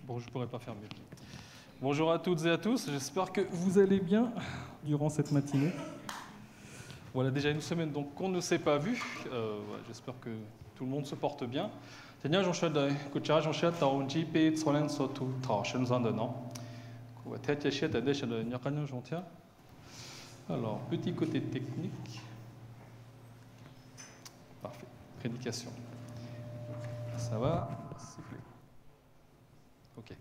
Bon, je ne pourrais pas faire mieux. Bonjour à toutes et à tous, j'espère que vous allez bien durant cette matinée. Voilà, déjà une semaine donc qu'on ne s'est pas vu. J'espère que tout le monde se porte bien. Alors, petit côté technique. Parfait, prédication. Ça va? Siffler. Ok.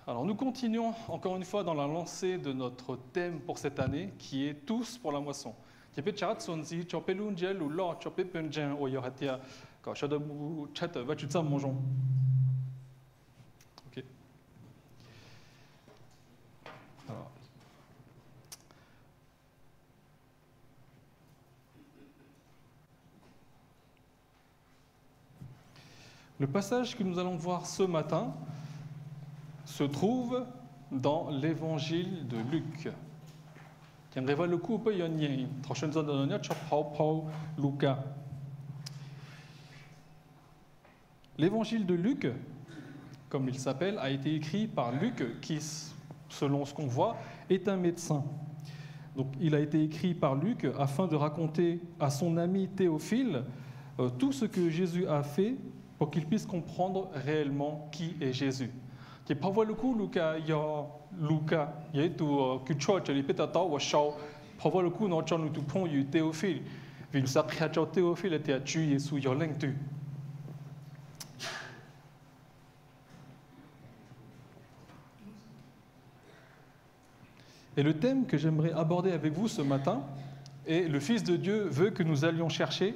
Alors nous continuons encore une fois dans la lancée de notre thème pour cette année qui est tous pour la moisson. Ok. Alors. Le passage que nous allons voir ce matin se trouve dans l'évangile de Luc. L'évangile de Luc, comme il s'appelle, a été écrit par Luc, qui, selon ce qu'on voit, est un médecin. Donc, il a été écrit par Luc afin de raconter à son ami Théophile tout ce que Jésus a fait pour qu'il puisse comprendre réellement qui est Jésus. Thì Paul ku Luca yaitu kucho chali petata wa shao Paul ku no chanu tu pon yu Théophile vil sa khia cho Théophile était tu Yesu yo leng tu. Et le thème que j'aimerais aborder avec vous ce matin est le Fils de Dieu veut que nous allions chercher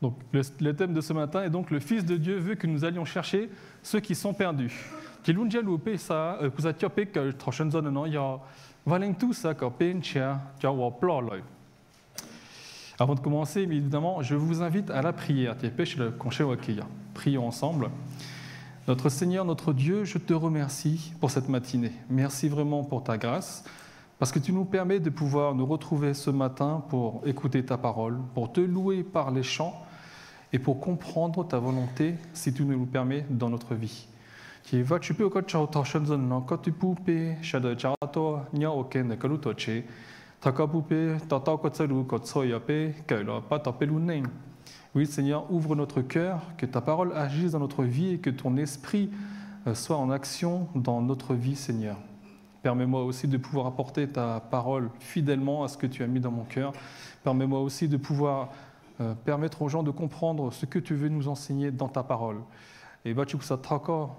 Donc, le thème de ce matin est donc le Fils de Dieu veut que nous allions chercher ceux qui sont perdus. Avant de commencer, évidemment, je vous invite à la prière. Prions ensemble. Notre Seigneur, notre Dieu, je te remercie pour cette matinée. Merci vraiment pour ta grâce, parce que tu nous permets de pouvoir nous retrouver ce matin pour écouter ta parole, pour te louer par les chants, et pour comprendre ta volonté, si tu nous le permets, dans notre vie. Oui, Seigneur, ouvre notre cœur, que ta parole agisse dans notre vie et que ton esprit soit en action dans notre vie, Seigneur. Permets-moi aussi de pouvoir apporter ta parole fidèlement à ce que tu as mis dans mon cœur. Permets-moi aussi de pouvoir permettre aux gens de comprendre ce que tu veux nous enseigner dans ta parole. Et va tu ça tako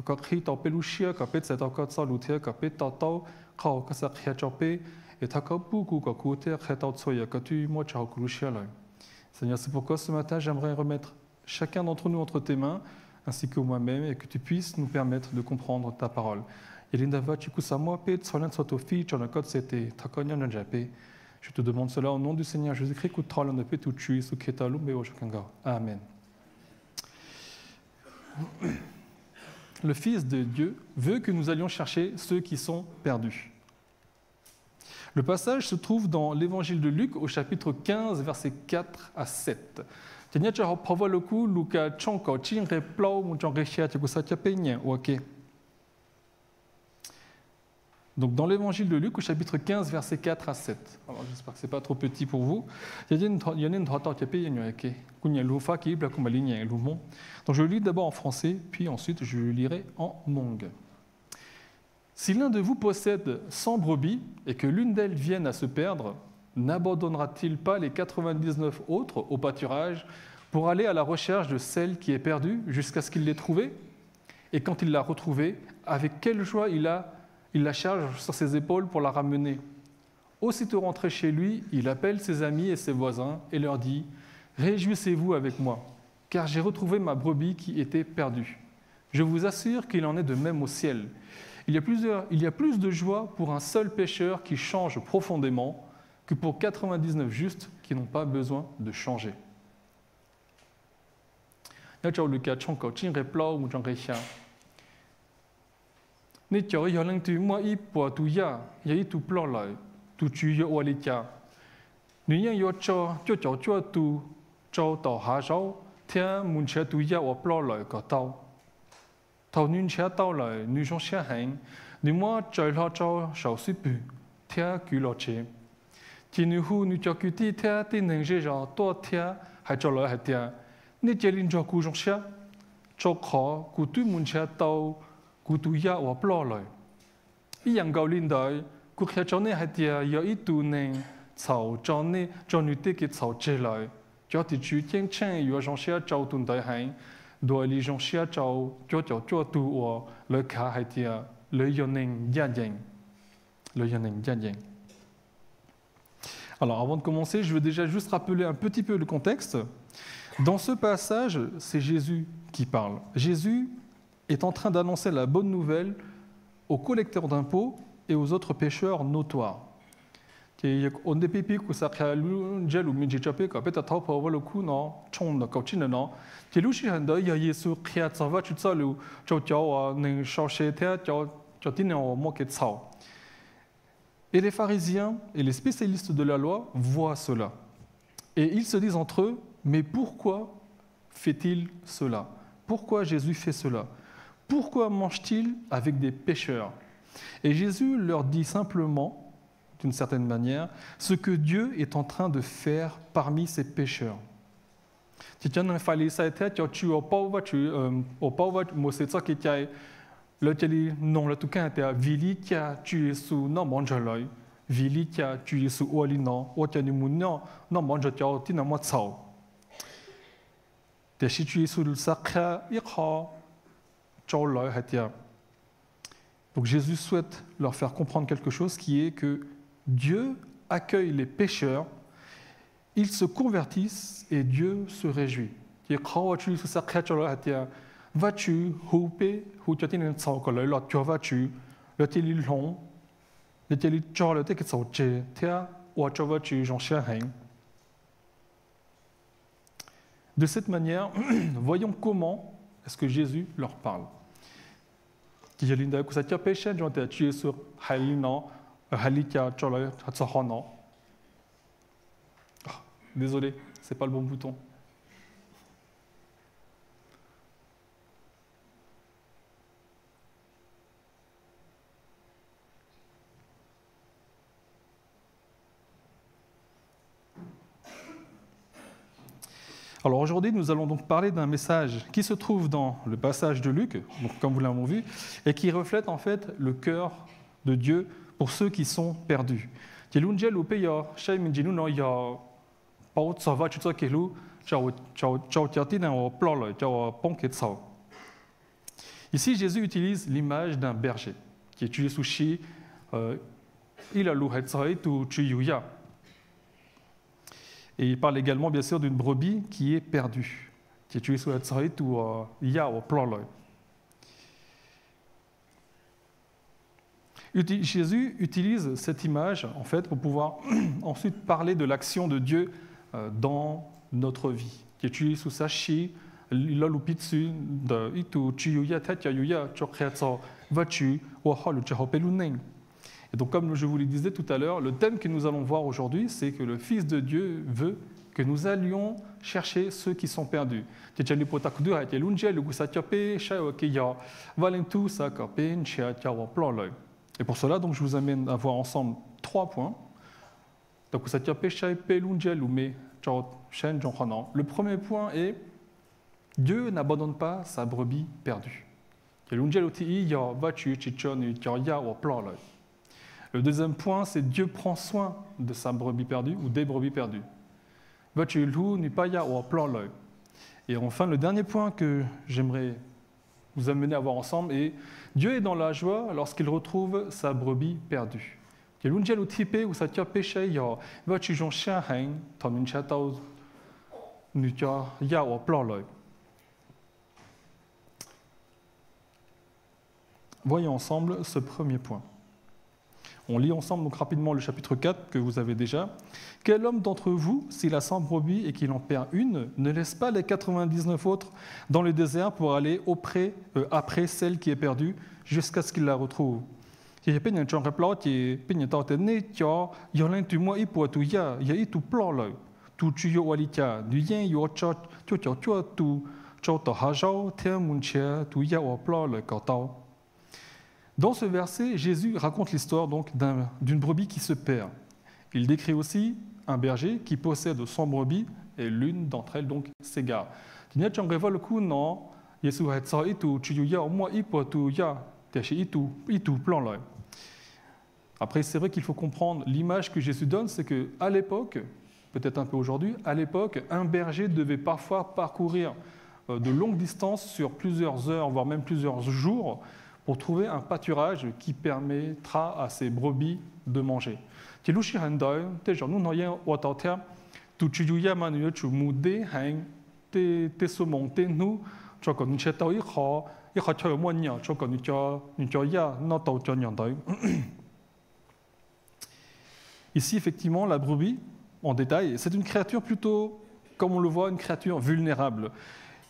kakri ta pelushia kapet sa tako sa lutia kapet ta ta ka ka sa khia chope et takapu ku ka kote khata tsoya ka tu mo cha kulushia la. Seigneur, c'est pourquoi ce matin j'aimerais remettre chacun d'entre nous entre tes mains ainsi que moi-même et que tu puisses nous permettre de comprendre ta parole. Elinda va tu sa mo pet solan sotofi chona kot c'était takonya njape. Je te demande cela au nom du Seigneur Jésus-Christ. Amen. Le Fils de Dieu veut que nous allions chercher ceux qui sont perdus. Le passage se trouve dans l'évangile de Luc au chapitre 15, versets 4 à 7. Donc, dans l'évangile de Luc, au chapitre 15, versets 4 à 7. Alors, j'espère que ce n'est pas trop petit pour vous. Donc, je le lis d'abord en français, puis ensuite je le lirai en langue. Si l'un de vous possède 100 brebis et que l'une d'elles vienne à se perdre, n'abandonnera-t-il pas les 99 autres au pâturage pour aller à la recherche de celle qui est perdue jusqu'à ce qu'il l'ait trouvée? Et quand il l'a retrouvée, avec quelle joie il la charge sur ses épaules pour la ramener. Aussitôt rentré chez lui, il appelle ses amis et ses voisins et leur dit « Réjouissez-vous avec moi, car j'ai retrouvé ma brebis qui était perdue. Je vous assure qu'il en est de même au ciel. Il y a plus de joie pour un seul pécheur qui change profondément que pour 99 justes qui n'ont pas besoin de changer. » Ni cho yo lang tu moi i po tu ya i tu plo lai tu chu yo wa li cha. Ni yang yo cho tu cho tao ha sao thiên mun che tu ya wa plo lai ka tao. Tao nun che tao lai nu jong xia hang ni moi chơi lo cho sao su pu thiên cú lo che. Chỉ nu hu nu cho cú ti thiên tin neng je jo to thiên hai cho lai hai thiên. Ni che lin cho cú jong xia cho khó cú tu mun che tao cú tu ya wa plo lai. I yang gao lin dai cú khia cho ne hai thiên yo i tu neng chao cho ne cho nu te ke chao che lai. Cho thì chú tiếng chen yo jong xia chao tun dai hai. Đôi lý dòng xia trâu cho tu ở lời khá hay thì lời dân ninh gia đình. Alors avant de commencer, je veux déjà juste rappeler un petit peu le contexte. Dans ce passage, c'est Jésus qui parle. Jésus est en train d'annoncer la bonne nouvelle aux collecteurs d'impôts et aux autres pécheurs notoires. On ne peut pas que ça crée l'ungel ou minjichapé quand peut-être trop pour le coup non chon de coaching non qui lui il y a Jésus créé ça va tout ça le chao ne chercher terre chao tin en moquette ça. Et les pharisiens et les spécialistes de la loi voient cela et ils se disent entre eux mais pourquoi fait-il cela? Pourquoi Jésus fait cela? Pourquoi mange-t-il avec des pécheurs? Et Jésus leur dit simplement d'une certaine manière, ce que Dieu est en train de faire parmi ses pécheurs. Si tu as un pharisien, tu as pas Moses qui tient le télé non le tout cas tu as vili qui a tu es sous non mange l'œil vili qui a tu es sous oli non ou tu as du non mange tu as tu n'as pas de te si tu es sous le sacré il a tu l'œil hatia. Donc Jésus souhaite leur faire comprendre quelque chose qui est que Dieu accueille les pécheurs, ils se convertissent et Dieu se réjouit. Vas-tu houper, ou tu as une tsao que le tu vas-tu, le télé long, le télé char le télé tsao che, tia, ou tu vas-tu j'en chien. De cette manière, voyons comment est-ce que Jésus leur parle. Qui est l'inda que ça tient péché, j'en t'ai tué sur Halina. Désolé, c'est pas le bon bouton. Alors aujourd'hui, nous allons donc parler d'un message qui se trouve dans le passage de Luc, donc comme vous l'avez vu, et qui reflète en fait le cœur de Dieu pour ceux qui sont perdus. Ici, Jésus utilise l'image d'un berger qui est tué sushi, il a et il parle également bien sûr d'une brebis qui est perdue, qui est tuée sous ou ya au plan. Jésus utilise cette image en fait pour pouvoir ensuite parler de l'action de Dieu dans notre vie. Qui est tué sous sa chi, l'alupitsu de itu chiyuya tatayuya chokretso vachu waholu chahopeluneng. Et donc comme je vous le disais tout à l'heure, le thème que nous allons voir aujourd'hui, c'est que le Fils de Dieu veut que nous allions chercher ceux qui sont perdus. Et pour cela, donc, je vous amène à voir ensemble 3 points. Le premier point est Dieu n'abandonne pas sa brebis perdue. Le deuxième point, c'est Dieu prend soin de sa brebis perdue ou des brebis perdues. Et enfin, le dernier point que j'aimerais vous amener à voir ensemble est Dieu est dans la joie lorsqu'il retrouve sa brebis perdue. Voyons ensemble ce premier point. On lit ensemble donc rapidement le chapitre 4 que vous avez déjà. « Quel homme d'entre vous, s'il a 100 brebis et qu'il en perd une, ne laisse pas les 99 autres dans le désert pour aller après celle qui est perdue jusqu'à ce qu'il la retrouve ?» Dans ce verset, Jésus raconte l'histoire donc d'une brebis qui se perd. Il décrit aussi un berger qui possède 100 brebis et l'une d'entre elles donc s'égare. Après, c'est vrai qu'il faut comprendre l'image que Jésus donne, c'est qu'à l'époque, peut-être un peu aujourd'hui, à l'époque, un berger devait parfois parcourir de longues distances sur plusieurs heures, voire même plusieurs jours, pour trouver un pâturage qui permettra à ses brebis de manger. Ici, effectivement, la brebis, en détail, c'est une créature plutôt, comme on le voit, une créature vulnérable,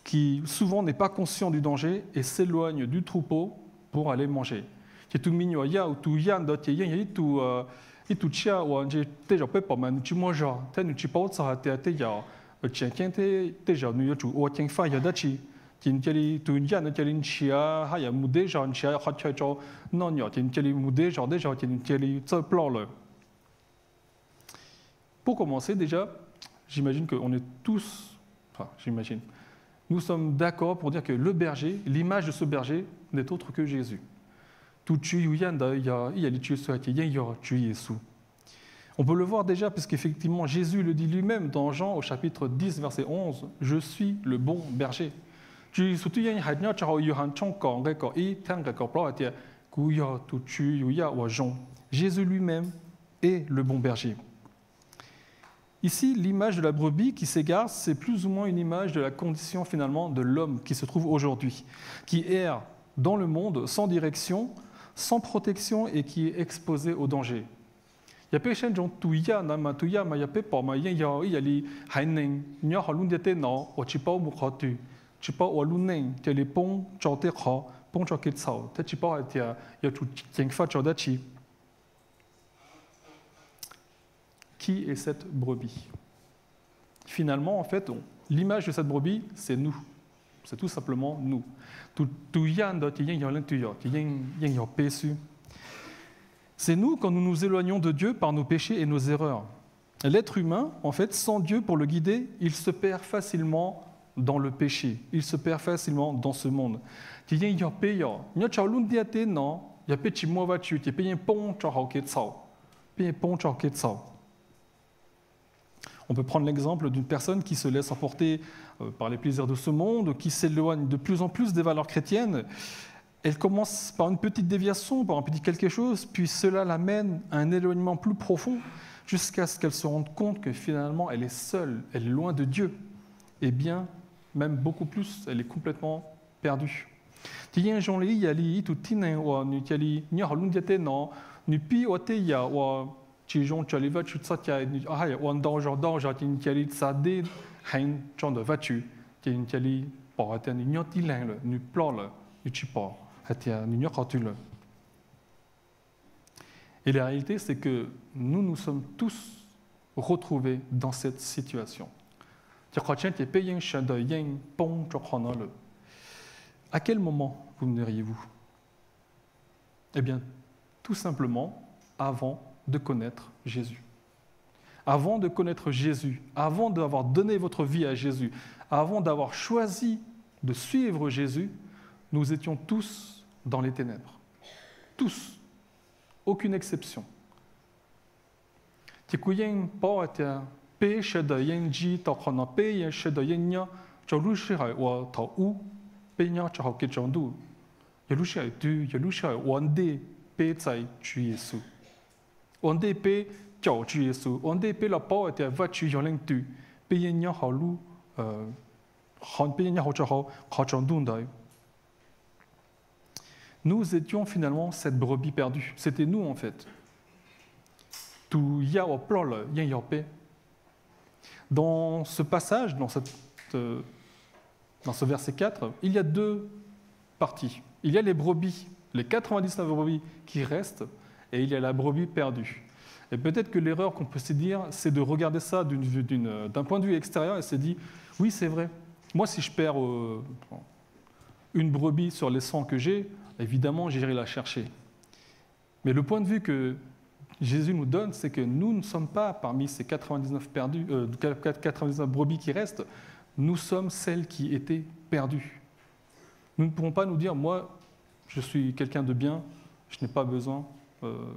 qui souvent n'est pas conscient du danger et s'éloigne du troupeau pour aller manger. Pour commencer, déjà, j'imagine qu'on est tous, nous sommes d'accord pour dire que le berger, l'image de ce berger n'est autre que Jésus. On peut le voir déjà, puisqu'effectivement Jésus le dit lui-même dans Jean au chapitre 10, verset 11, « Je suis le bon berger ». Jésus lui-même est le bon berger. Ici, l'image de la brebis qui s'égare, c'est plus ou moins une image de la condition finalement de l'homme qui se trouve aujourd'hui, qui erre dans le monde sans direction, sans protection et qui est exposé au danger. Qui est cette brebis? Finalement, en fait, l'image de cette brebis, c'est nous. C'est tout simplement nous. C'est nous quand nous nous éloignons de Dieu par nos péchés et nos erreurs. L'être humain, en fait, sans Dieu pour le guider, il se perd facilement dans le péché. Il se perd facilement dans ce monde. On peut prendre l'exemple d'une personne qui se laisse emporter par les plaisirs de ce monde, qui s'éloigne de plus en plus des valeurs chrétiennes. Elle commence par une petite déviation, par un petit quelque chose, puis cela l'amène à un éloignement plus profond, jusqu'à ce qu'elle se rende compte que finalement elle est seule, elle est loin de Dieu. Et bien, même beaucoup plus, elle est complètement perdue. Et la réalité, c'est que nous sommes tous retrouvés dans cette situation. À quel moment vous veniriez-vous? Eh bien, tout simplement avant de connaître Jésus. Avant de connaître Jésus, avant d'avoir donné votre vie à Jésus, avant d'avoir choisi de suivre Jésus, nous étions tous dans les ténèbres. Tous. Aucune exception. Nous étions finalement cette brebis perdue. C'était nous en fait. tu ya o plo le yen yo pe. Dans ce passage, dans ce verset 4, il y a deux parties. Il y a les brebis, les 99 brebis qui restent, et il y a la brebis perdue. Et peut-être que l'erreur qu'on peut se dire, c'est de regarder ça d'un point de vue extérieur et se dire, oui, c'est vrai. Moi, si je perds une brebis sur les 100 que j'ai, évidemment, j'irai la chercher. Mais le point de vue que Jésus nous donne, c'est que nous ne sommes pas parmi ces 99 brebis qui restent, nous sommes celles qui étaient perdues. Nous ne pourrons pas nous dire, moi, je suis quelqu'un de bien, je n'ai pas besoin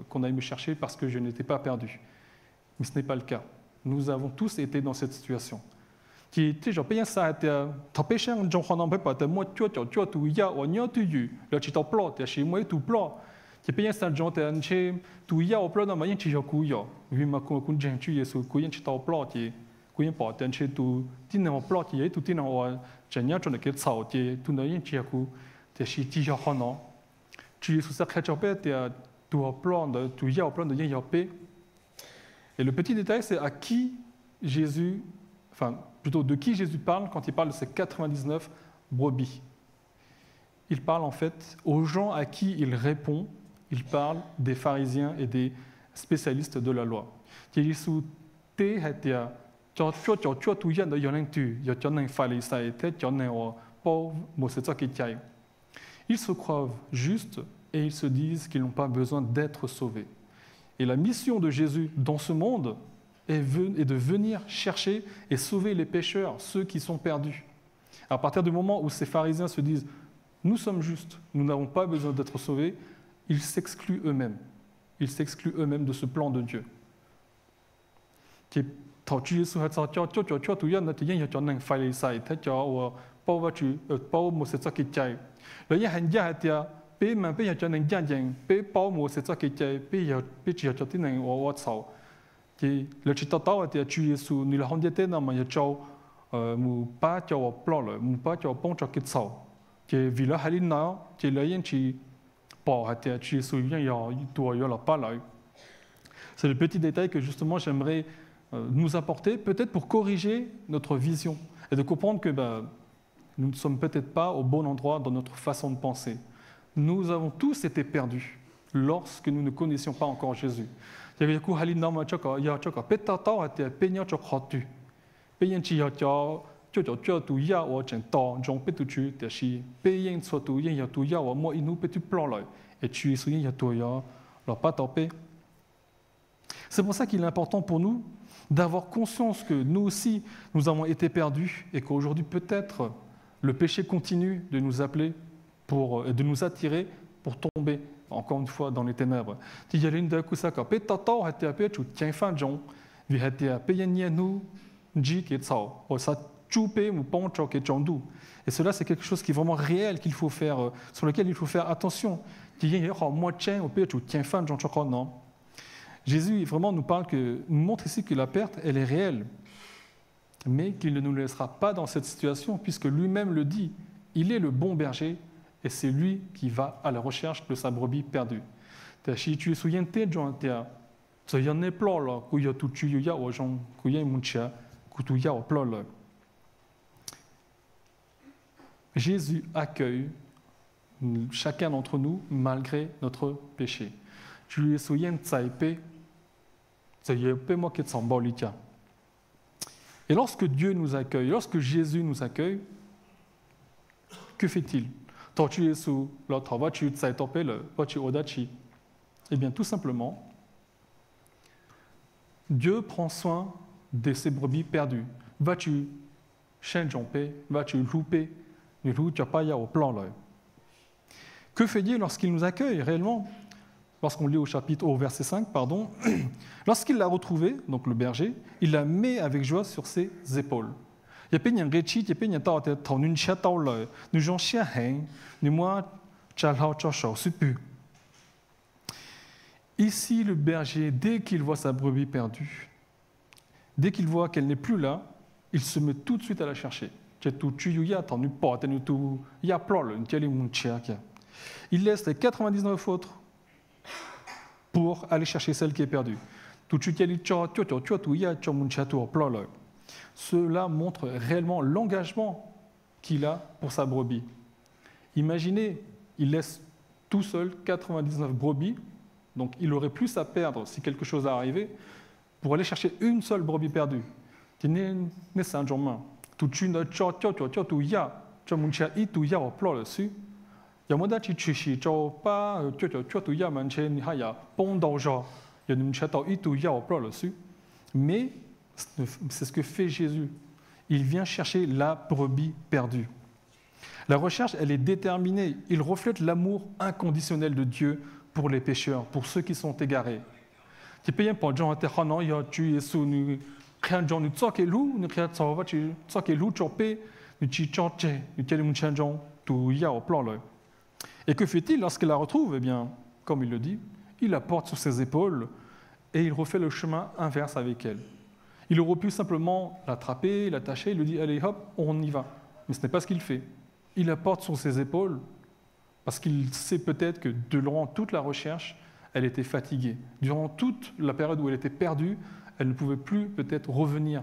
qu'on aille me chercher parce que je n'étais pas perdu. Mais ce n'est pas le cas. Nous avons tous été dans cette situation. Qui tu sais bien ça était t'as pêché un jour on en peut pas t'as moi tu ya on y a tu eu là tu t'en plot t'es chez moi tout plot qui bien ça jour t'es un chez tu ya au plot dans moyen tu ku ya vu ma ku j'ai tu yesu ku yen tu t'en plot tu ku yen pas t'es chez tu tin en plot tu tu tin en j'ai nya tu ne que ça tu ne yen tu ku t'es chez tu ya non tu yesu ça crée chopé t'es tu au plot de tu ya au plot de yen ya p. Et le petit détail c'est à qui Jésus plutôt de qui Jésus parle quand il parle de ces 99 brebis. Il parle en fait aux gens à qui il répond, il parle des pharisiens et des spécialistes de la loi. Il se croient justes et ils se disent qu'ils n'ont pas besoin d'être sauvés. Et la mission de Jésus dans ce monde est de venir chercher et sauver les pécheurs, ceux qui sont perdus. À partir du moment où ces pharisiens se disent « nous sommes justes, nous n'avons pas besoin d'être sauvés », ils s'excluent eux-mêmes. Ils s'excluent eux-mêmes de ce plan de Dieu. Le chitata était tué sous ni la hondiete na ma yachao mu pa chao plol mu pa chao pong chao kitsao que villa halina que la yen chi pa était tué sous bien ya toi ya la pas là. C'est le petit détail que justement j'aimerais nous apporter peut-être pour corriger notre vision et de comprendre que nous ne sommes peut-être pas au bon endroit dans notre façon de penser. Nous avons tous été perdus lorsque nous ne connaissions pas encore Jésus. Il y a beaucoup de gens qui ont été perdus. C'est pour ça qu'il est important pour nous d'avoir conscience que nous aussi, nous avons été perdus et qu'aujourd'hui, peut-être, le péché continue de nous appeler et de nous attirer pour tomber encore une fois dans les ténèbres. Et cela, c'est quelque chose qui est vraiment réel, qu'il faut faire, sur lequel il faut faire attention. Jésus vraiment nous montre ici que la perte, elle est réelle, mais qu'il ne nous laissera pas dans cette situation, puisque lui-même le dit. Il est le bon berger, et c'est lui qui va à la recherche de sa brebis perdue. Jésus accueille chacun d'entre nous malgré notre péché. Et lorsque Dieu nous accueille, lorsque Jésus nous accueille, que fait-il? Eh bien, tout simplement, Dieu prend soin de ses brebis perdues. Vas-tu changer, vas-tu louper, que fait-il lorsqu'il nous accueille réellement? Lorsqu'on lit au verset 5, lorsqu'il l'a retrouvé, donc le berger, il la met avec joie sur ses épaules. Ici, le berger, dès qu'il voit sa brebis perdue, dès qu'il voit qu'elle n'est plus là, il se met tout de suite à la chercher. Il laisse les 99 autres pour aller chercher celle qui est perdue. Cela montre réellement l'engagement qu'il a pour sa brebis. Imaginez, il laisse tout seul 99 brebis, donc il aurait plus à perdre si quelque chose arrivait pour aller chercher une seule brebis perdue. Mais c'est ce que fait Jésus. Il vient chercher la brebis perdue. La recherche, elle est déterminée. Il reflète l'amour inconditionnel de Dieu pour les pécheurs, pour ceux qui sont égarés. Et que fait-il lorsqu'il la retrouve? Eh bien, comme il le dit, il la porte sur ses épaules et il refait le chemin inverse avec elle. Il aurait pu simplement l'attraper, l'attacher, il lui dit « Allez, hop, on y va ». Mais ce n'est pas ce qu'il fait. Il la porte sur ses épaules parce qu'il sait peut-être que durant toute la recherche, elle était fatiguée. Durant toute la période où elle était perdue, elle ne pouvait plus peut-être revenir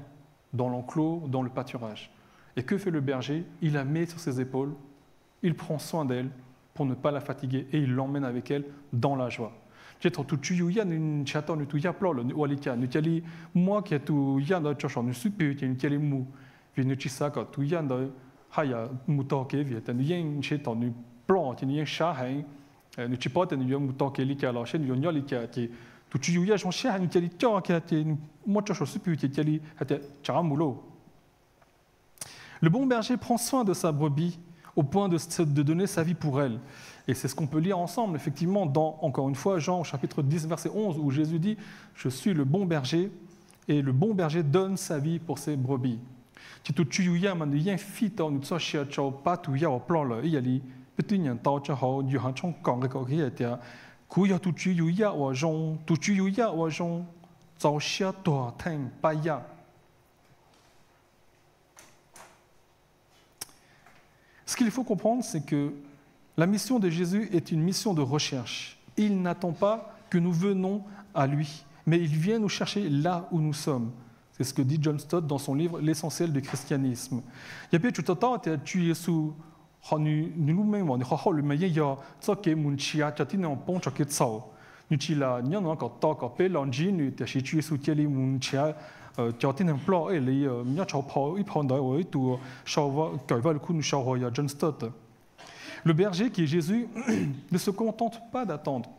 dans l'enclos, dans le pâturage. Et que fait le berger? Il la met sur ses épaules, il prend soin d'elle pour ne pas la fatiguer et il l'emmène avec elle dans la joie. Le bon berger prend soin de sa brebis au point de donner sa vie pour elle. Et c'est ce qu'on peut lire ensemble, effectivement, dans, encore une fois, Jean, chapitre 10, verset 11, où Jésus dit « Je suis le bon berger, et le bon berger donne sa vie pour ses brebis. » Ce qu'il faut comprendre, c'est que la mission de Jésus est une mission de recherche. Il n'attend pas que nous venons à lui, mais il vient nous chercher là où nous sommes. C'est ce que dit John Stott dans son livre « L'essentiel du christianisme ». Le berger, qui est Jésus, ne se contente pas d'attendre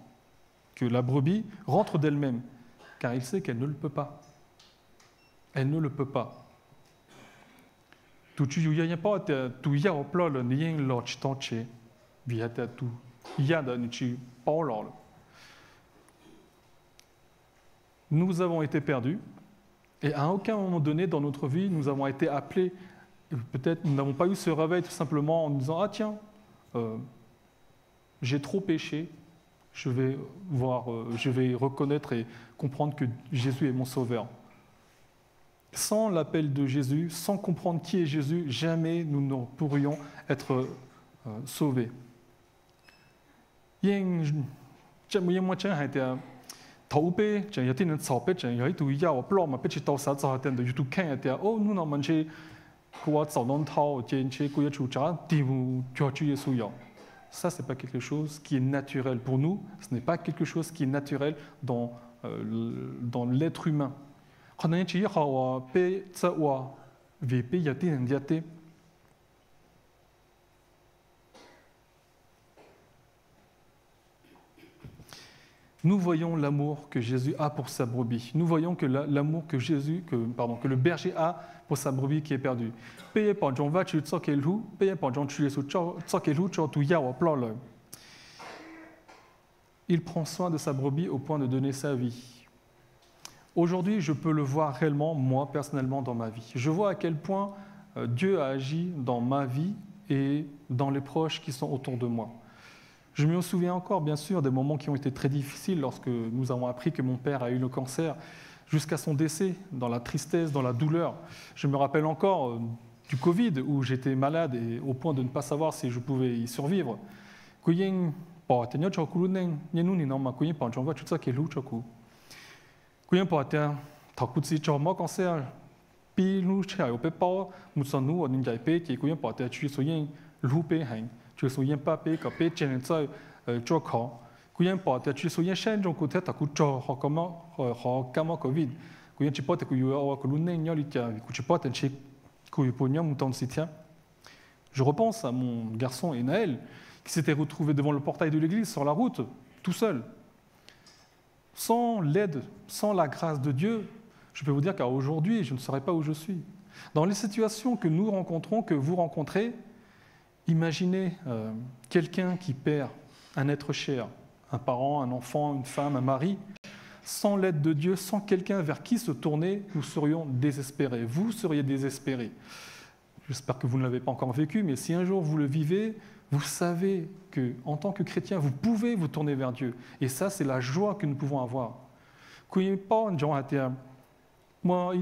que la brebis rentre d'elle-même, car il sait qu'elle ne le peut pas. Elle ne le peut pas. Nous avons été perdus, et à aucun moment donné dans notre vie, nous avons été appelés, peut-être nous n'avons pas eu ce réveil tout simplement en nous disant « Ah tiens, j'ai trop péché, je vais reconnaître et comprendre que Jésus est mon sauveur. » Sans l'appel de Jésus, sans comprendre qui est Jésus, jamais nous ne pourrions être sauvés. Ça, ce n'est pas quelque chose qui est naturel pour nous, ce n'est pas quelque chose qui est naturel dans l'être humain. Nous voyons l'amour que Jésus a pour sa brebis. Nous voyons que l'amour que le berger a pour sa brebis qui est perdue. Il prend soin de sa brebis au point de donner sa vie. Aujourd'hui, je peux le voir réellement, moi, personnellement, dans ma vie. Je vois à quel point Dieu a agi dans ma vie et dans les proches qui sont autour de moi. Je me souviens encore, bien sûr, des moments qui ont été très difficiles lorsque nous avons appris que mon père a eu le cancer, jusqu'à son décès, dans la tristesse, dans la douleur. Je me rappelle encore du Covid, où j'étais malade et au point de ne pas savoir si je pouvais y survivre. Kuyen poate takutsi choma cancer pi lu chai au pe pa musanu on njai pe ki kuyen poate tu so yin lu pe hang tu so yin pa pe ka pe chen tsai cho kha kuyen poate tu so yin shen jong ku te taku cho ha kama covid kuyen chi pote ku yu awa ku lu ne nyali tia ku chi pote chi ku yu po nyam ton sitia. Je repense à mon garçon Enaël qui s'était retrouvé devant le portail de l'église sur la route tout seul. Sans l'aide, sans la grâce de Dieu, je peux vous dire qu'aujourd'hui, je ne serais pas où je suis. Dans les situations que nous rencontrons, que vous rencontrez, imaginez quelqu'un qui perd un être cher, un parent, un enfant, une femme, un mari. Sans l'aide de Dieu, sans quelqu'un vers qui se tourner, nous serions désespérés. Vous seriez désespérés. J'espère que vous ne l'avez pas encore vécu, mais si un jour vous le vivez, vous savez qu'en tant que chrétien, vous pouvez vous tourner vers Dieu. Et ça, c'est la joie que nous pouvons avoir. Moi,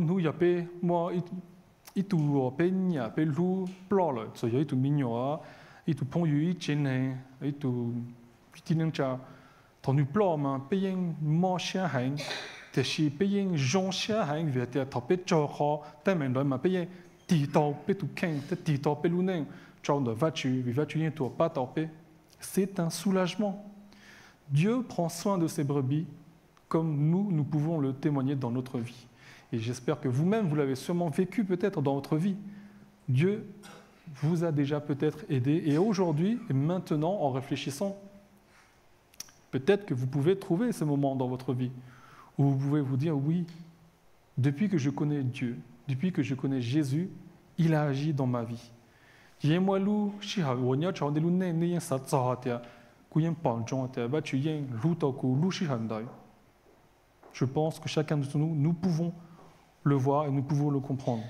c'est un soulagement. Dieu prend soin de ses brebis comme nous pouvons le témoigner dans notre vie. Et j'espère que vous-même, vous l'avez sûrement vécu peut-être dans votre vie. Dieu vous a déjà peut-être aidé. Et aujourd'hui, et maintenant, en réfléchissant, peut-être que vous pouvez trouver ce moment dans votre vie où vous pouvez vous dire, oui, depuis que je connais Dieu, depuis que je connais Jésus, il a agi dans ma vie. Je pense que chacun de nous, nous pouvons le voir et nous pouvons le comprendre.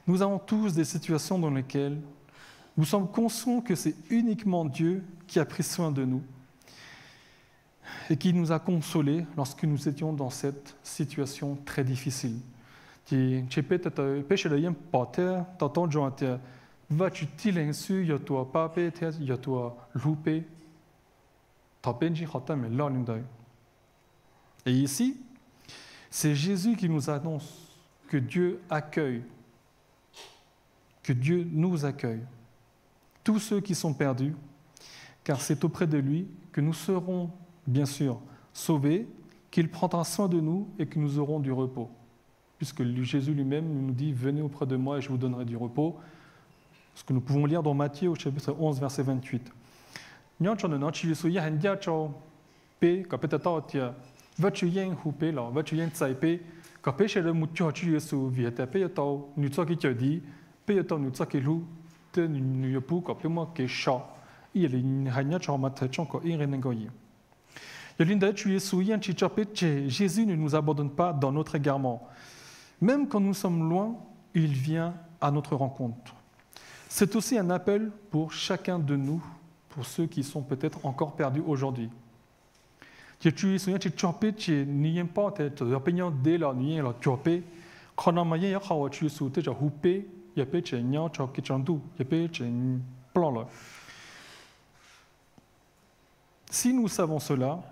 Nous avons tous des situations dans lesquelles nous sommes conscients que c'est uniquement Dieu qui a pris soin de nous et qui nous a consolés lorsque nous étions dans cette situation très difficile. Et ici, c'est Jésus qui nous annonce que Dieu accueille, que Dieu nous accueille, tous ceux qui sont perdus, car c'est auprès de lui que nous serons, bien sûr, sauvés, qu'il prendra soin de nous et que nous aurons du repos. Puisque Jésus lui-même nous dit « Venez auprès de moi et je vous donnerai du repos », ce que nous pouvons lire dans Matthieu au chapitre 11, verset 28. Jésus ne nous abandonne pas dans notre égarement. Même quand nous sommes loin, il vient à notre rencontre. C'est aussi un appel pour chacun de nous, pour ceux qui sont peut-être encore perdus aujourd'hui. Si nous savons cela,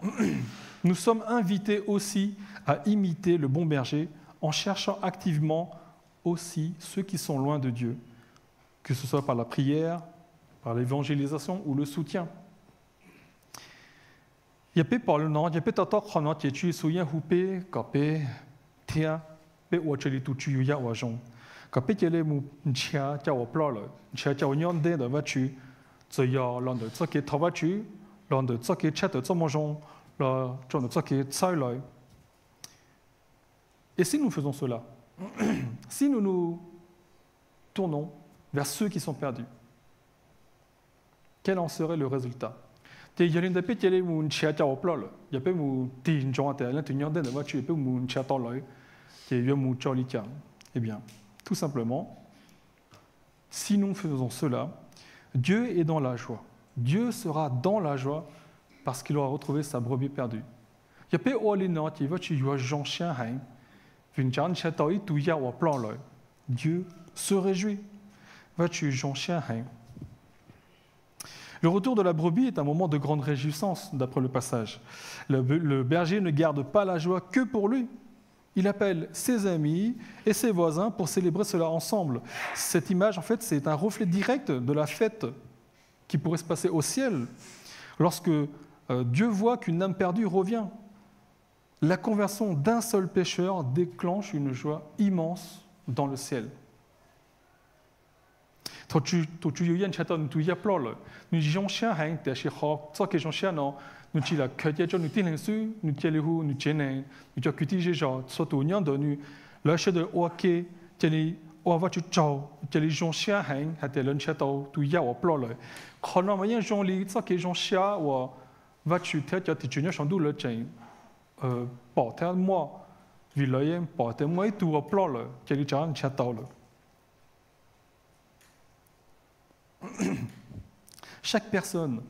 nous sommes invités aussi à imiter le bon berger en cherchant activement aussi ceux qui sont loin de Dieu, que ce soit par la prière, par l'évangélisation ou le soutien. Et si nous faisons cela, si nous nous tournons vers ceux qui sont perdus, quel en serait le résultat? Eh bien, tout simplement, si nous faisons cela, Dieu est dans la joie. Dieu sera dans la joie parce qu'il aura retrouvé sa brebis perdue. Dieu se réjouit. Le retour de la brebis est un moment de grande réjouissance, d'après le passage. Le berger ne garde pas la joie que pour lui. Il appelle ses amis et ses voisins pour célébrer cela ensemble. Cette image, en fait, c'est un reflet direct de la fête qui pourrait se passer au ciel lorsque Dieu voit qu'une âme perdue revient. La conversion d'un seul pécheur déclenche une joie immense dans le ciel. Nous Chaque personne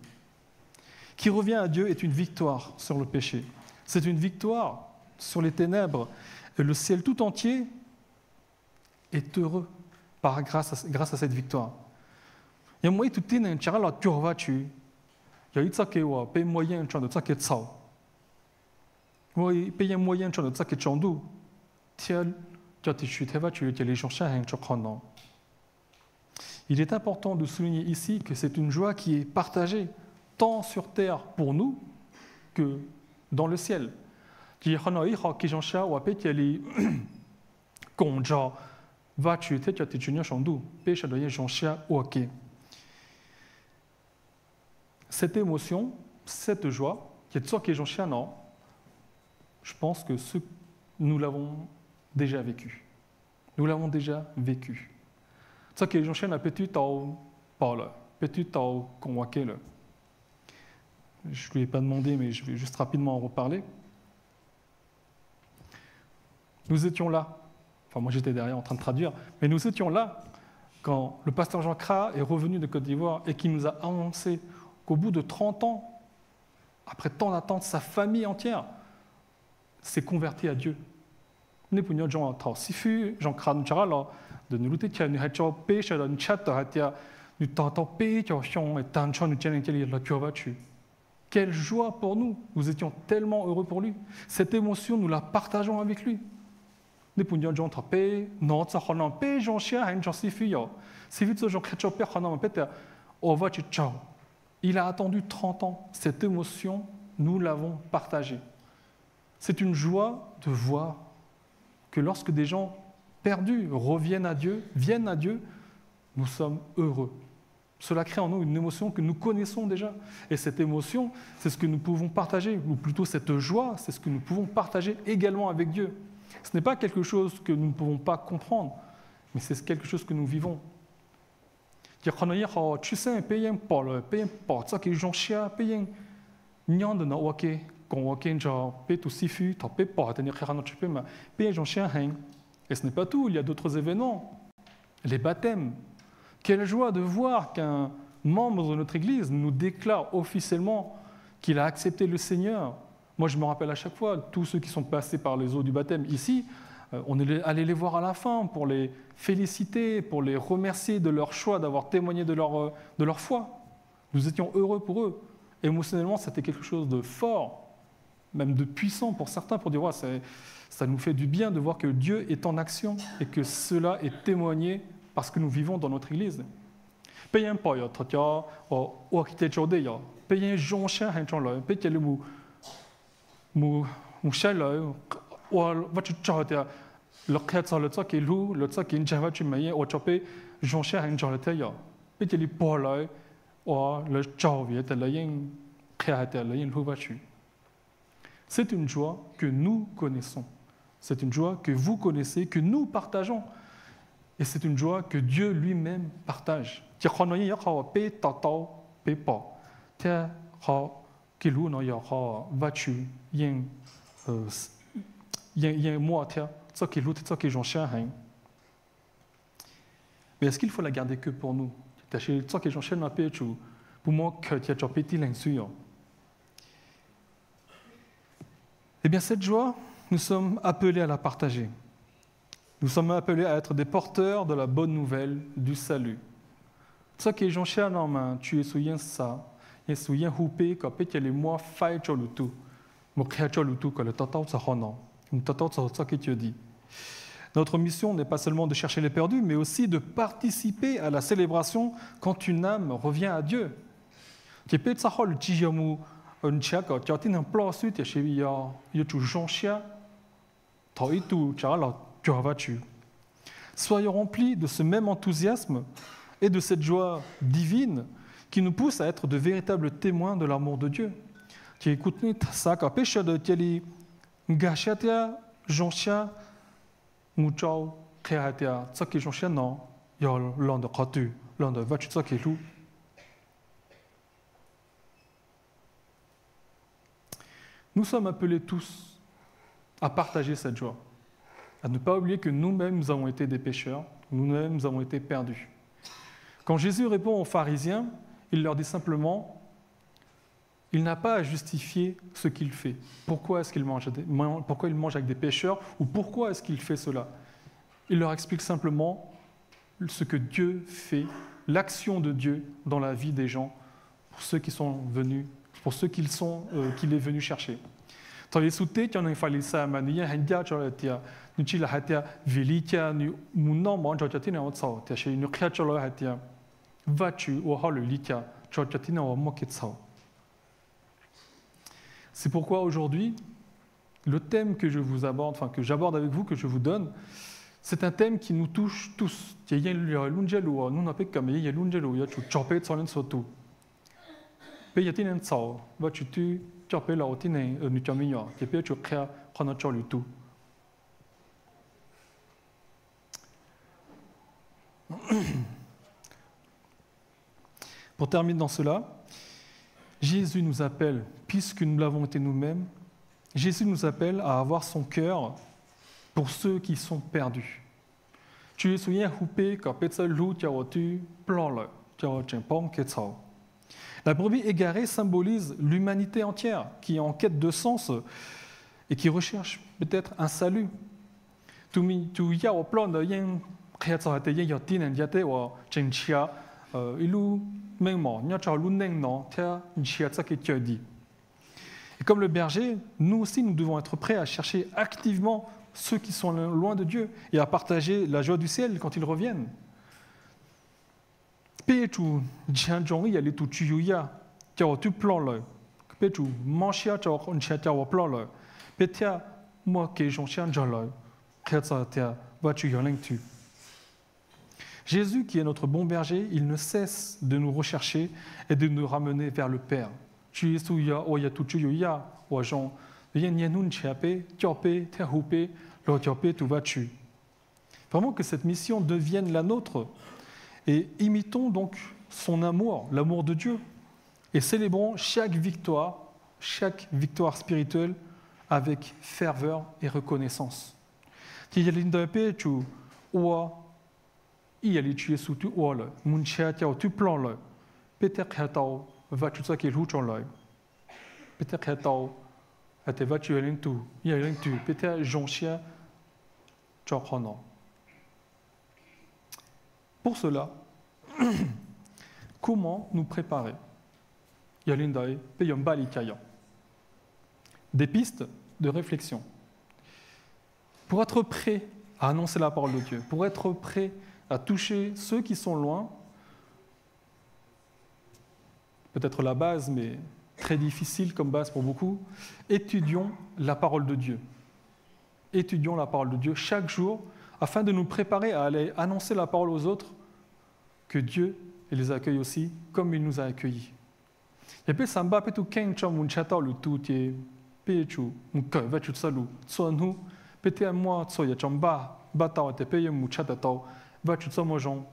qui revient à Dieu est une victoire sur le péché. C'est une victoire sur les ténèbres. Et le ciel tout entier est heureux grâce à cette victoire. Il y a moyen tout le temps de la turvachu. Il y a un moyen de faire que ça. Il y a un moyen de faire que chandu. Il est important de souligner ici que c'est une joie qui est partagée tant sur terre pour nous que dans le ciel. Cette émotion, cette joie, je pense que nous l'avons déjà vécu. Nous l'avons déjà vécu. Ça que les gens a petit au parle, petit au convoqué le. Je lui ai pas demandé, mais je vais juste rapidement en reparler. Nous étions là. Enfin, moi j'étais derrière en train de traduire, mais nous étions là quand le pasteur Jean Cra est revenu de Côte d'Ivoire et qui nous a annoncé qu'au bout de 30 ans, après tant d'attentes, sa famille entière s'est convertie à Dieu. Nous pouvons Jean Cra nous là. De nous lutter nous hatcho pêche dans le chat nous t'entends pêche et tanchon nous tiens la curvature. Quelle joie pour nous! Nous étions tellement heureux pour lui. Cette émotion, nous la partageons avec lui. Nous pouvons dire paix, non, ça on paix, j'en chien, j'en suis fille. C'est vite j'en crée paix, on peut on va ciao. Il a attendu 30 ans. Cette émotion, nous l'avons partagée. C'est une joie de voir que lorsque des gens perdus reviennent à Dieu, viennent à Dieu, nous sommes heureux. Cela crée en nous une émotion que nous connaissons déjà. Et cette émotion, c'est ce que nous pouvons partager, ou plutôt cette joie, c'est ce que nous pouvons partager également avec Dieu. Ce n'est pas quelque chose que nous ne pouvons pas comprendre, mais c'est quelque chose que nous vivons. Tu sais, payer pas, ça qui est jonchia, payer, n'y de no ok, quand ok, genre, paye tout si fut, t'as payé pas, tenir rien tu peux, mais payer jonchia, hein. Et ce n'est pas tout, il y a d'autres événements. Les baptêmes. Quelle joie de voir qu'un membre de notre Église nous déclare officiellement qu'il a accepté le Seigneur. Moi, je me rappelle à chaque fois, tous ceux qui sont passés par les eaux du baptême ici, on est allé les voir à la fin pour les féliciter, pour les remercier de leur choix, d'avoir témoigné de leur foi. Nous étions heureux pour eux. Émotionnellement, c'était quelque chose de fort, même de puissant pour certains, pour dire ouais, ça nous fait du bien de voir que Dieu est en action et que cela est témoigné parce que nous vivons dans notre Église. Payez pas, payez jonchien, payez le mou chaleur, ou va tu charter le créateur le ça qui loue, le ça qui ne va tu mailler, ou chopé jonchien un charter ya. Payez les poils, ou le charvier, le yin créateur, le yin va tu. C'est une joie que nous connaissons. C'est une joie que vous connaissez, que nous partageons. Et c'est une joie que Dieu lui-même partage. Mais est-ce qu'il faut la garder que pour nous? Eh bien, cette joie, nous sommes appelés à la partager. Nous sommes appelés à être des porteurs de la bonne nouvelle du salut. Ça qui est Jean-Cher, non, mais tu es souillé ça. Et souillé houpé, quand peut-être les mois faille sur le tout. Mon créature le tout, quand le tata ça rend. Le tata, c'est ça que tu dis. Notre mission n'est pas seulement de chercher les perdus, mais aussi de participer à la célébration quand une âme revient à Dieu. Tu peux ça le tijamu un chak, tu as un plan suite, tu as tu Jean-Cher, tu as tout, tu as battu. Soyons remplis de ce même enthousiasme et de cette joie divine qui nous pousse à être de véritables témoins de l'amour de Dieu. Tu écoutes ça, quand péché de Teli, Gachatia, Jean-Cher, Mouchao, Créatia, ça qui est Jean-Cher, non, il y a l'un de Kratu, l'un de Vachu, ça qui est loup. Nous sommes appelés tous à partager cette joie, à ne pas oublier que nous-mêmes, nous avons été des pécheurs, nous-mêmes, nous avons été perdus. Quand Jésus répond aux pharisiens, il leur dit simplement, il n'a pas à justifier ce qu'il fait. Pourquoi est-ce qu'il mange avec des pécheurs ou pourquoi est-ce qu'il fait cela? Il leur explique simplement ce que Dieu fait, l'action de Dieu dans la vie des gens, pour ceux qui sont venus, pour ceux qu'il est venu chercher. Dans les sous-textes, il y a un falisa, mais il y a un dia sur le tia, nous tu l'as hatia, velitia, nous non mange au tia, on s'en, tia chez une créature le hatia, vas-tu au hall le litia, tu as tia on moqué de ça. C'est pourquoi aujourd'hui, le thème que je vous aborde, enfin que j'aborde avec vous, que je vous donne, c'est un thème qui nous touche tous. Il y a l'ungelo, nous n'avons pas comme il y a l'ungelo, il y a tout chopé de son soto. Il y a un sao, va tu chopé la routine, nous t'as mis, et puis tu crées prendre le tout. Pour terminer dans cela, Jésus nous appelle, puisque nous l'avons été nous-mêmes, Jésus nous appelle à avoir son cœur pour ceux qui sont perdus. Tu es souillé houpé quand pétsa lou tu as tu plan le tu as chimpon ketsao. La brebis égarée symbolise l'humanité entière qui est en quête de sens et qui recherche peut-être un salut. Tu y a au plan de yen créateur te yen yatin en diate ou chenchia ilu mengmo nya chao lu neng non tia nchia ça que tu as dit. Et comme le berger, nous aussi nous devons être prêts à chercher activement ceux qui sont loin de Dieu et à partager la joie du ciel quand ils reviennent. Petu jianzhong ya li tu chuyuya jiao tu plan le. Petu manchia jiao nchia jiao plan le. Petia moi que zhongxian jiao le. Créateur tia va tu yoleng tu. Jésus, qui est notre bon berger, il ne cesse de nous rechercher et de nous ramener vers le Père. Tu es souya, oya tu chuyuya, ojan, yen yenun chiape, tiope, tehupe, lo tiope, tu vas tu. Vraiment que cette mission devienne la nôtre et imitons donc son amour, l'amour de Dieu, et célébrons chaque victoire spirituelle avec ferveur et reconnaissance. Il tu es sous tu oile, mon chat tu plan le, peut-être que va tu sais qu'il roule le, peut-être que tu vas tu aller tout, il y a rien tu, peut-être jonchia, tu apprends. Pour cela, comment nous préparer? Il y a l'indai, payons bali kayan. Des pistes de réflexion. Pour être prêt à annoncer la parole de Dieu, pour être prêt à toucher ceux qui sont loin, peut-être la base, mais très difficile comme base pour beaucoup, étudions la parole de Dieu. Étudions la parole de Dieu chaque jour afin de nous préparer à aller annoncer la parole aux autres, que Dieu les accueille aussi comme il nous a accueillis. Et puis ça m'a tout qu'un chum un chata le tout est péchu un que va tu salut soit nous peut-être moi soit ya chamba batao te paye mu chata tao va tu ça moi jon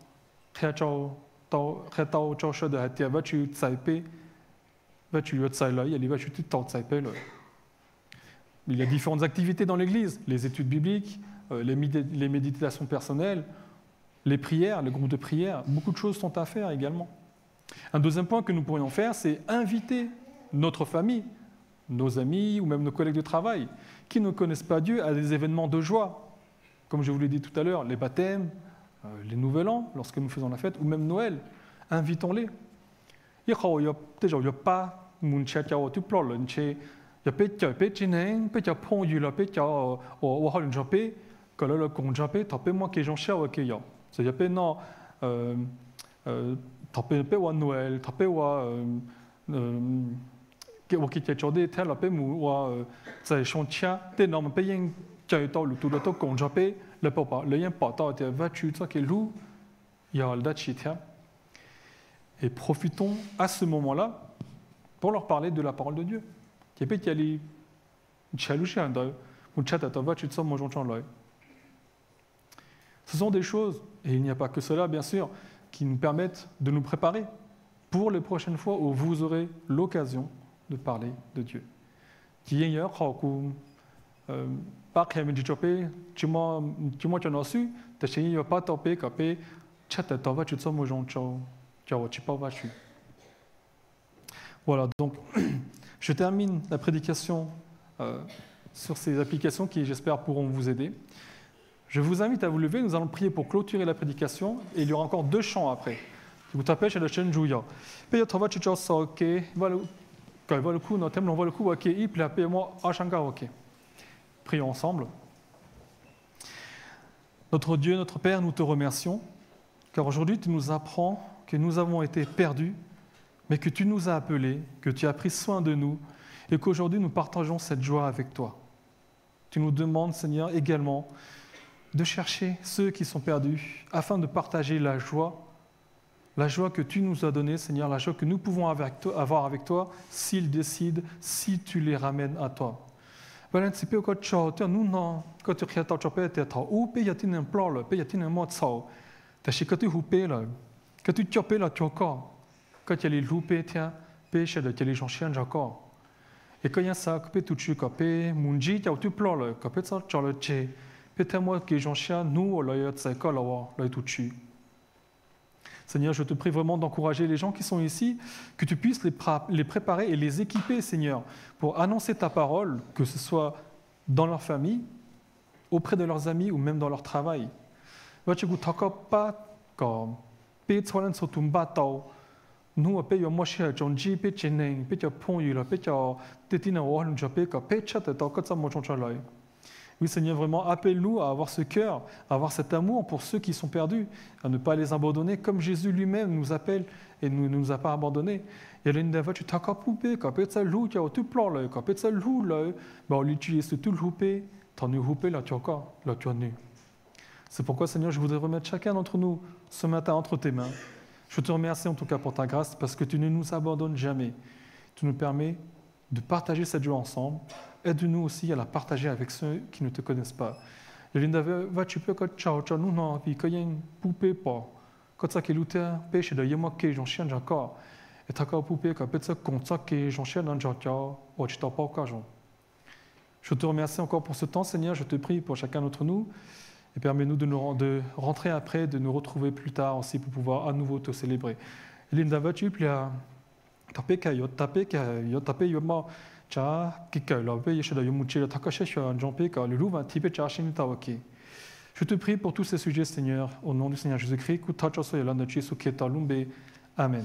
créatao tao créatao chao de hatia va tu tsaipe va tu le tsai là il va tu tout tsaipe là. Il y a différentes activités dans l'église, les études bibliques, les méditations personnelles, les prières, les groupes de prière, beaucoup de choses sont à faire également. Un deuxième point que nous pourrions faire, c'est inviter notre famille, nos amis ou même nos collègues de travail qui ne connaissent pas Dieu à des événements de joie, comme je vous l'ai dit tout à l'heure, les baptêmes, les nouvel an, lorsque nous faisons la fête, ou même Noël. invitons-les. Il y a pas mon chat qui a tout plan le chez il y a peut-être chineng peut-être pont du la peut-être au hall japé que le con japé tapé moi qui j'en cherche ok ya c'est y a pas non tapé pas au Noël tapé au qui qui chordé tel la paix ou c'est chantier d'énormes pays qui a été le tout le temps con japé le papa le yen pas tant était voiture ça qui loue il y a le dachita et profitons à ce moment-là pour leur parler de la parole de Dieu. Ce sont des choses, et il n'y a pas que cela bien sûr, qui nous permettent de nous préparer pour les prochaines fois où vous aurez l'occasion de parler de Dieu. Voilà, donc je termine la prédication sur ces applications qui, j'espère, pourront vous aider. Je vous invite à vous lever, nous allons prier pour clôturer la prédication et il y aura encore 2 chants après. Vous tapez chez le chaîne Jouya. Prions ensemble. Notre Dieu, notre Père, nous te remercions, car aujourd'hui tu nous apprends que nous avons été perdus, mais que tu nous as appelés, que tu as pris soin de nous, et qu'aujourd'hui nous partageons cette joie avec toi. Tu nous demandes, Seigneur, également de chercher ceux qui sont perdus, afin de partager la joie que tu nous as donnée, Seigneur, la joie que nous pouvons avoir avec toi, s'ils décident, si tu les ramènes à toi. Quand il y a les loupés, tiens, pêche de les gens chiens d'accord. Et quand il y a ça, que tout tu capé, munji, tu as tout plan le, capé ça, tu as le tché, peut-être moi que les gens chiens, nous, là, il y a ça, là, tout tu. Seigneur, je te prie vraiment d'encourager les gens qui sont ici, que tu puisses les préparer et les équiper, Seigneur, pour annoncer ta parole, que ce soit dans leur famille, auprès de leurs amis ou même dans leur travail. Tu ne pas comme pétolan sur ton bateau. Nous, on paye moi cher, John G. Pitchening, Pitcher Pont, il a Pitcher, Tétina, Wall, Japeka, Pitchat, et encore ça, moi, j'en. Oui, Seigneur, vraiment, appelle-nous à avoir ce cœur, à avoir cet amour pour ceux qui sont perdus, à ne pas les abandonner, comme Jésus lui-même nous appelle et ne nous a pas abandonnés. Il y a une fois, tu t'as qu'à poupée, qu'à peut-être ça loup, tu as tout plan, qu'à peut-être ça loup, on l'utilise tout le houpé, t'en es houpé, là, tu as encore, là, tu as nu. C'est pourquoi, Seigneur, je voudrais remettre chacun d'entre nous ce matin entre tes mains. Je te remercie en tout cas pour ta grâce, parce que tu ne nous abandonnes jamais. Tu nous permets de partager cette joie ensemble. Aide-nous aussi à la partager avec ceux qui ne te connaissent pas. Linda, va-tu peux que ciao, nous non, puis qu'il y a une poupée pas. Quand ça qui lutte, pêche de yéma que j'en chien encore. Et t'as qu'à poupée que peut-être ça compte ça que j'en chien dans j'en ou tu t'as pas occasion. Je te remercie encore pour ce temps, Seigneur. Je te prie pour chacun d'entre nous. Et permets-nous de rentrer après, de nous retrouver plus tard aussi pour pouvoir à nouveau te célébrer. Linda, vas-tu puis tapé yoma cha kikaila be yeshada yomuchi takashe shwa njompe ka le louva type cha shinitawaki. Je te prie pour tous ces sujets, Seigneur, au nom du Seigneur Jésus-Christ, ku tacho so yelanda chisu keta lumbe. Amen.